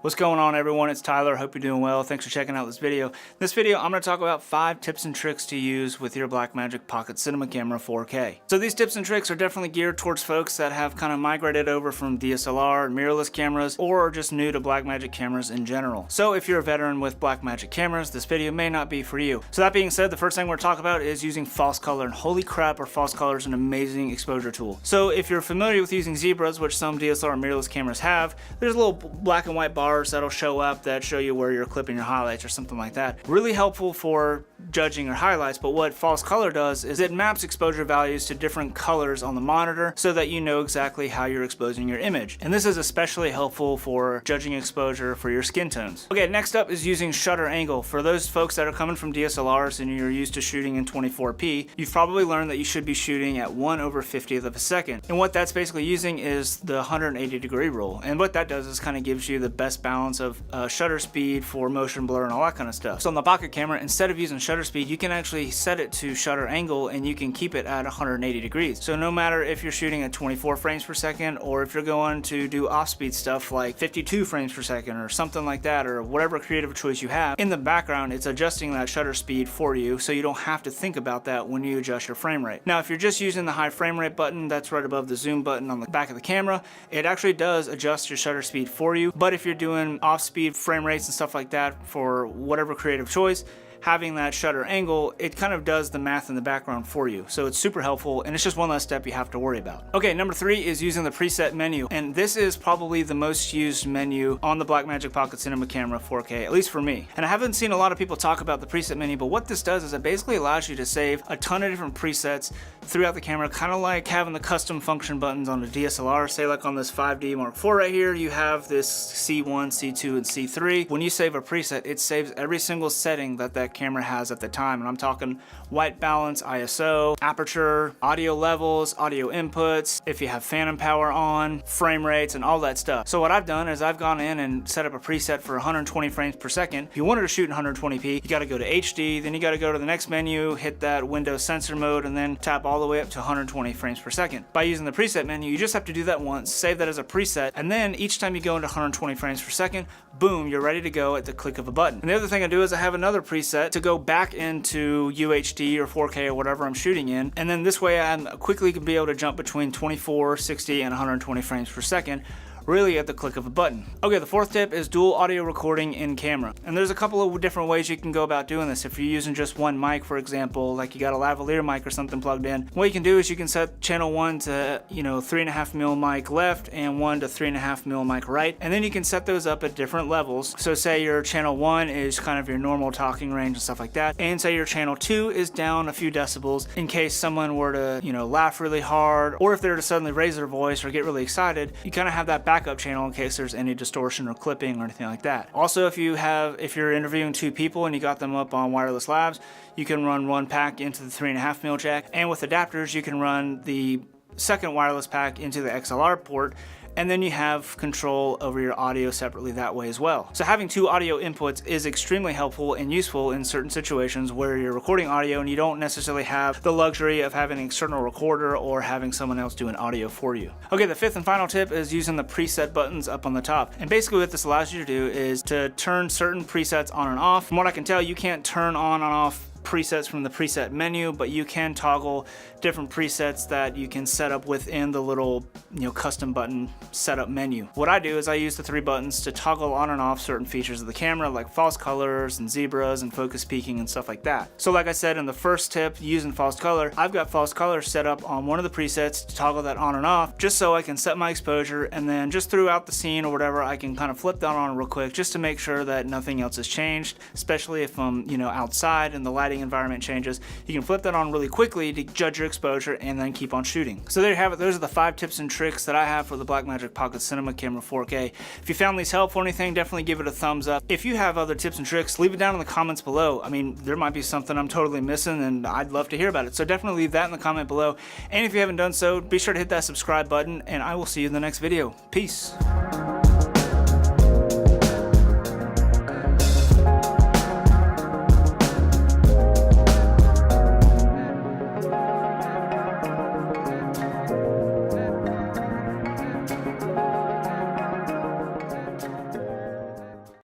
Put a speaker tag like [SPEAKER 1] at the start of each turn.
[SPEAKER 1] What's going on, everyone? It's Tyler. Hope you're doing well. Thanks for checking out this video. In this video, I'm going to talk about 5 tips and tricks to use with your Blackmagic Pocket Cinema Camera 4K. So these tips and tricks are definitely geared towards folks that have kind of migrated over from DSLR and mirrorless cameras, or are just new to Blackmagic cameras in general. So if you're a veteran with Blackmagic cameras, this video may not be for you. So that being said, the first thing we're going to talk about is using false color. And holy crap, are false colors an amazing exposure tool. So if you're familiar with using zebras, which some DSLR and mirrorless cameras have, there's little black and white bars that'll show up that show you where you're clipping your highlights or something like that. Really helpful for judging your highlights, but what false color does is it maps exposure values to different colors on the monitor so that you know exactly how you're exposing your image. And this is especially helpful for judging exposure for your skin tones. Okay, next up is using shutter angle. For those folks that are coming from DSLRs and you're used to shooting in 24p, you've probably learned that you should be shooting at 1/50th of a second. And what that's basically using is the 180-degree rule. And what that does is kind of gives you the best balance of shutter speed for motion blur and all that kind of stuff. So on the pocket camera, instead of using shutter speed, you can actually set it to shutter angle and you can keep it at 180 degrees. So no matter if you're shooting at 24 frames per second or if you're going to do off-speed stuff like 52 frames per second or something like that, or whatever creative choice you have, in the background it's adjusting that shutter speed for you so you don't have to think about that when you adjust your frame rate. Now if you're just using the high frame rate button that's right above the zoom button on the back of the camera, it actually does adjust your shutter speed for you. But if you're doing off-speed frame rates and stuff like that for whatever creative choice, having that shutter angle, it kind of does the math in the background for you. So it's super helpful and it's just one less step you have to worry about. Okay, number 3 is using the preset menu. And this is probably the most used menu on the Blackmagic Pocket Cinema Camera 4K, at least for me. And I haven't seen a lot of people talk about the preset menu, but what this does is it basically allows you to save a ton of different presets throughout the camera, kind of like having the custom function buttons on a DSLR. Say like on this 5D Mark IV right here, you have this C1, C2, and C3. When you save a preset, it saves every single setting that camera has at the time, and I'm talking white balance, ISO, aperture, audio levels, audio inputs, if you have phantom power on, frame rates, and all that stuff. So what I've done is I've gone in and set up a preset for 120 frames per second. If you wanted to shoot in 120p, you got to go to HD, then you got to go to the next menu, hit that Windows sensor mode, and then tap all the way up to 120 frames per second. By using the preset menu, you just have to do that once, save that as a preset, and then each time you go into 120 frames per second, boom, you're ready to go at the click of a button. And the other thing I do is I have another preset to go back into UHD or 4K or whatever I'm shooting in, and then this way I'm quickly can be able to jump between 24, 60, and 120 frames per second, really at the click of a button. Okay, the 4th tip is dual audio recording in camera. And there's a couple of different ways you can go about doing this. If you're using just one mic, for example, like you got a lavalier mic or something plugged in, what you can do is you can set channel 1 to, 3.5mm mic left and 1 to 3.5mm mic right, and then you can set those up at different levels. So say your channel 1 is kind of your normal talking range and stuff like that, and say your channel 2 is down a few decibels in case someone were to, laugh really hard, or if they were to suddenly raise their voice or get really excited, you kind of have that backup channel in case there's any distortion or clipping or anything like that. Also, if you're interviewing 2 people and you got them up on wireless labs, you can run one pack into the 3.5mm jack, and with adapters you can run the second wireless pack into the XLR port, and then you have control over your audio separately that way as well. So having 2 audio inputs is extremely helpful and useful in certain situations where you're recording audio and you don't necessarily have the luxury of having an external recorder or having someone else do an audio for you. Okay, the 5th and final tip is using the preset buttons up on the top. And basically what this allows you to do is to turn certain presets on and off. From what I can tell, you can't turn on and off presets from the preset menu, but you can toggle different presets that you can set up within the little custom button setup menu. What I do is I use the 3 buttons to toggle on and off certain features of the camera, like false colors and zebras and focus peaking and stuff like that. So like I said in the first tip, using false color, I've got false color set up on one of the presets to toggle that on and off, just so I can set my exposure, and then just throughout the scene or whatever, I can kind of flip that on real quick just to make sure that nothing else has changed, especially if I'm outside and the lighting environment changes. You can flip that on really quickly to judge your exposure and then keep on shooting. So there you have it. Those are the 5 tips and tricks that I have for the Blackmagic Pocket Cinema Camera 4K. If you found these helpful or anything, definitely give it a thumbs up. If you have other tips and tricks, leave it down in the comments below. I mean, there might be something I'm totally missing and I'd love to hear about it. So definitely leave that in the comment below. And if you haven't done so, be sure to hit that subscribe button, and I will see you in the next video. Peace.